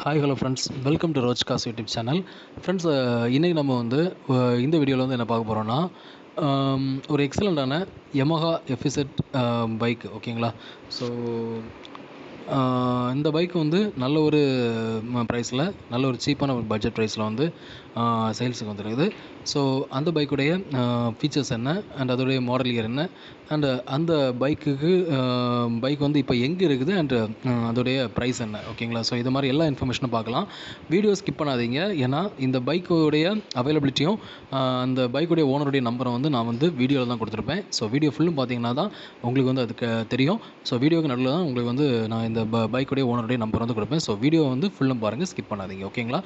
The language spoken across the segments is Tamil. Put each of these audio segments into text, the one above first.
Hi hello friends, welcome to ரோஜ் காஸ் யூடியூப் சேனல். ஃப்ரெண்ட்ஸ், இன்றைக்கி நம்ம வந்து இந்த வீடியோவில் வந்து என்ன பார்க்க போகிறோன்னா, ஒரு எக்ஸலண்ட்டான யமஹா எஃப்இசட் பைக். ஓகேங்களா? ஸோ இந்த பைக் வந்து நல்ல ஒரு ப்ரைஸில், நல்ல ஒரு சீப்பான ஒரு பட்ஜெட் ப்ரைஸில் வந்து சேல்ஸுக்கு வந்துருக்குது. ஸோ அந்த பைக்குடைய ஃபீச்சர்ஸ் என்ன, அண்ட் அதோடைய மாடல் இயர் என்ன, அண்டு அந்த பைக் வந்து இப்போ எங்கே இருக்குது, அண்டு அதோடைய ப்ரைஸ் என்ன. ஓகேங்களா? ஸோ இது மாதிரி எல்லா இன்ஃபர்மேஷனும் பார்க்கலாம். வீடியோ ஸ்கிப் பண்ணாதீங்க. ஏன்னா இந்த பைக்குடைய அவைலபிலிட்டியும் அந்த பைக்குடைய ஓனருடைய நம்பரை வந்து நான் வந்து வீடியோவில் தான் கொடுத்துருப்பேன். ஸோ வீடியோ ஃபுல்லும் பார்த்தீங்கன்னா தான் உங்களுக்கு வந்து அதுக்கு தெரியும். ஸோ வீடியோக்கு நடுவில் தான் உங்களுக்கு வந்து நான் இந்த பைக்குடைய ஓனருடைய நம்பர் வந்து கொடுப்பேன். ஸோ வீடியோ வந்து ஃபுல்லும் பாருங்கள், ஸ்கிப் பண்ணாதீங்க. ஓகேங்களா?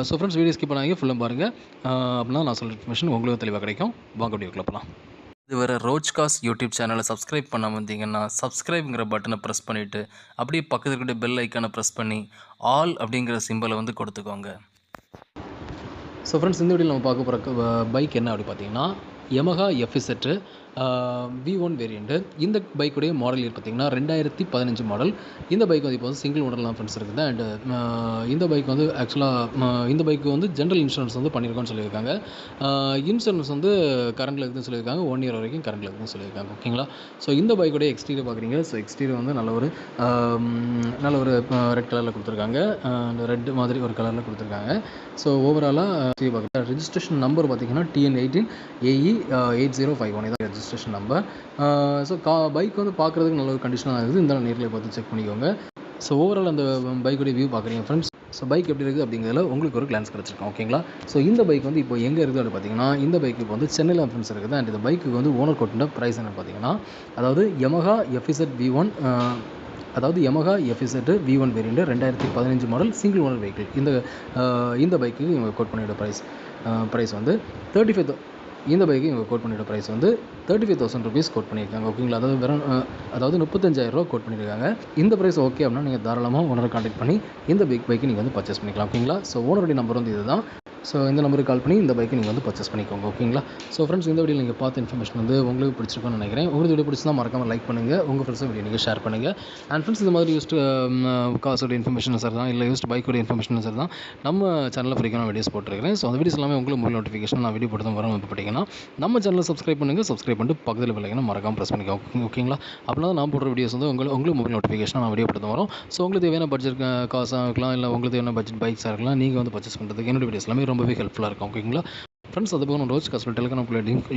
ஸோ ஃப்ரெண்ட்ஸ், வீடியோ ஸ்கிப் பண்ணாதீங்க, ஃபுல்லும் பாருங்கள். அப்படின்னா நான் சொல்கிற இன்ஃபர்மேஷன் உங்களுக்கு தெளிவாக கிடைக்கும். வாங்க வீடியோக்குள்ள போகலாம். இதுவரை ரோஜ்காஸ் யூடியூப் சேனலை சப்ஸ்கிரைப் பண்ண வந்தீங்கன்னா சப்ஸ்கிரைப்ங்கிற பட்டனை ப்ரெஸ் பண்ணிவிட்டு அப்படியே பக்கத்தில் இருக்கிற பெல் ஐக்கானை ப்ரெஸ் பண்ணி ஆல் அப்படிங்கிற சிம்பிளை வந்து கொடுத்துக்கோங்க. ஸோ ஃப்ரெண்ட்ஸ், இந்த வீடியோவில் நம்ம பார்க்க போகிற பைக் என்ன அப்படி பார்த்தீங்கன்னா, யமஹா எஃப்இசட் V1 வேரியண்ட்டு. இந்த பைக்குடைய மாடல் இயர் பார்த்திங்கன்னா 2015 மாடல். இந்த பைக் வந்து இப்போ வந்து சிங்கிள் ஓனரில் தான் ஃப்ரெண்ட்ஸ் இருக்குது. அண்டு இந்த பைக் வந்து ஆக்சுவலாக இந்த பைக்கு வந்து ஜென்ரல் இன்சூரன்ஸ் வந்து பண்ணியிருக்கோன்னு சொல்லியிருக்காங்க. இன்சூரன்ஸ் வந்து கரண்டில் இருக்குதுன்னு சொல்லியிருக்காங்க. 1 இயர் வரைக்கும் கரண்டில் இருக்குதுன்னு சொல்லியிருக்காங்க. ஓகேங்களா? ஸோ இந்த பைக்குடைய எக்ஸ்டீரியர் பார்க்குறீங்க. ஸோ எக்ஸ்டீரியர் வந்து நல்ல ஒரு ரெட் கலரில் கொடுத்துருக்காங்க. அந்த ரெட் மாதிரி ஒரு கலரில் கொடுத்துருக்காங்க. ஸோ ஓவராலாக பார்க்குறேன். ரெஜிஸ்ட்ரேஷன் நம்பர் பார்த்திங்கன்னா TN18 AE 8051 இதான் ரெஜிஸ்ட்ரேஷன் நம்பர். ஸோ பைக் வந்து பார்க்குறதுக்கு நல்ல ஒரு கண்டிஷனாக இருக்குது. இந்த நேரில் பார்த்து செக் பண்ணிக்கோங்க. ஸோ ஓவரால் அந்த பைக்குடைய வியூ பார்க்குறீங்க ஃப்ரெண்ட்ஸ். ஸோ பைக் எப்படி இருக்குது அப்படிங்கிறதுல உங்களுக்கு ஒரு கிளான்ஸ் கிடச்சிருக்கும். ஓகேங்களா? ஸோ இந்த பைக் வந்து இப்போ எங்கே இருக்குது அப்படின்னு பார்த்தீங்கன்னா, இந்த பைக் இப்போ வந்து சென்னையில் ஃப்ரெண்ட்ஸ் இருக்குது. அண்ட் இந்த பைக்கு வந்து ஓனர் கொட்டின ப்ரைஸ் என்ன பார்த்தீங்கன்னா, அதாவது யமஹா எஃப்இசட் V1, அதாவது Yamaha FZ V1 variant 2015 model single owner vehicle. இந்த பைக்கு இவங்க கோட் பண்ணிவிட ப்ரைஸ் வந்து 35,000. இந்த பைக்கு இவங்க கோட் பண்ணிவிட ப்ரைஸ் வந்து 35,000 ருபீஸ் கோட் பண்ணியிருக்காங்க. ஓகேங்களா? அதாவது 35,000 ரூபா கோட் பண்ணியிருக்காங்க. இந்த ப்ரைஸ் ஓகே அப்படின்னா நீங்கள் தாராளமாக ஓனரை கான்டாக்ட் பண்ணி இந்த பைக்கை நீங்கள் வந்து பர்ச்சேஸ் பண்ணிக்கலாம். ஓகேங்களா? ஸோ ஓனருடைய நம்பர் வந்து இதுதான். ஸோ இந்த நம்பருக்கு கால் பண்ணி இந்த பைக்கை நீங்கள் வந்து பர்ச்சேஸ் பண்ணிக்கோங்க. ஓகேங்களா? ஸோ ஃப்ரெண்ட்ஸ், இந்த வீடியோ நீங்கள் பார்த்த இன்ஃபர்மேஷன் வந்து உங்களுக்கு பிடிச்சிருக்கும்னு நினைக்கிறேன். உங்களுக்கு வீடியோ பிடிச்சிருந்தா மறக்காமல் லைக் பண்ணுங்கள். உங்கள் ஃப்ரெண்ட்ஸும் வீடியோ நீங்கள் ஷேர் பண்ணுங்கள். அண்ட் ஃப்ரெண்ட்ஸ், இந்த மாதிரி யூஸ்டு காசோட இன்ஃபர்மேஷன் சார் தான், இல்லை யூஸ்டு பைக்கோட இன்ஃபர்மேஷன் சார் தான் நம்ம சேனலில் ஃப்ரீக்கான வீடியோஸ் போட்டிருக்கிறேன். ஸோ அந்த வீடியோஸ் எல்லாமே உங்களுக்கு மொபைல் நோட்டிஃபிகேஷன் நான் வீடியோ போட்டு தான் வரும் விருப்பப்பட்டீங்கன்னா நம்ம சேனலை சப்ஸ்கிரைப் பண்ணுங்கள். சப்ஸ்கிரைப் பண்ணிட்டு பக்கத்தில் பெல் ஐக்கானை மறக்காமல் ப்ரெஸ் பண்ணிக்கோங்க. ஓகேங்களா? அப்படின்னா நான் போடுற வீடியோஸ் வந்து உங்களுக்கு மொபைல் நோட்டிஃபிகேஷன் நான் வீடியோ போட்டு வரும். ஸோ உங்களுக்கு தேவையான பட்ஜெட் காசாக இருக்கலாம், இல்லை உங்களுக்கு தேவையான பட்ஜெட் பைக்ஸாக இருக்கலாம், நீங்கள் வந்து பர்ச்சேஸ் பண்ணுறதுக்கு என்னோட வீடியோஸ் எல்லாமே ரொம்பவே ஹெல்ப்ஃபுல்லாக இருக்கும். ஓகேங்களா ஃப்ரெண்ட்ஸ்? அது போக நான் ரோஜ் காஸ் டெலிகிராம்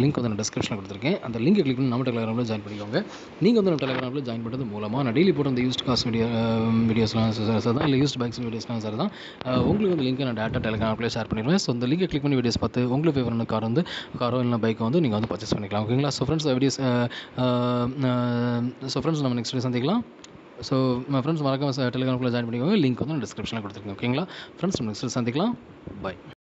லிங்க் வந்து நான் டிஸ்கிரிப்ஷனில் கொடுத்துருக்கேன். அந்த லிங்கை கிளிக் பண்ணி நம்ம டெலிகிராமில் ஜாயின் பண்ணிக்கோங்க. நீங்கள் வந்து நம்ம டெலிகிராமில் ஜாயின் பண்ணுறது மூலமாக நான் டெய்லி போட்டு அந்த யூஸ்ட் காஸ் வீடியோஸ்லாம் சார் தான், இல்லை யூஸ்ட் பைக்ஸ் வீடியோஸ்லாம் சார் தான், உங்களுக்கு வந்து லிங்க்கை நான் டேட்டா டெலிகிராமில் ஷேர் பண்ணிடுவேன். ஸோ அந்த லிங்கை கிளிக் பண்ணி வீடியோஸ் பார்த்து உங்களுக்கு ஃபேவரான காரோ இல்லை பைக்கை வந்து நீங்கள் வந்து பர்ச்சேஸ் பண்ணிக்கலாம். ஓகேங்களா? ஸோ ஃப்ரெண்ட்ஸ், நம்ம நெக்ஸ்ட் வீடியோ சந்திக்கலாம். ஸோ ஃப்ரெண்ட்ஸ், மறக்காம டெலிகிராமில் ஜாயின் பண்ணிக்கோங்க. லிங்க் வந்து நான் டிஸ்கிரிப்ஷனில் கொடுத்துருக்கேன். ஓகேங்களா ஃப்ரெண்ட்ஸ்? நம்ம நெக்ஸ்ட் சந்திக்கலாம். பாய்.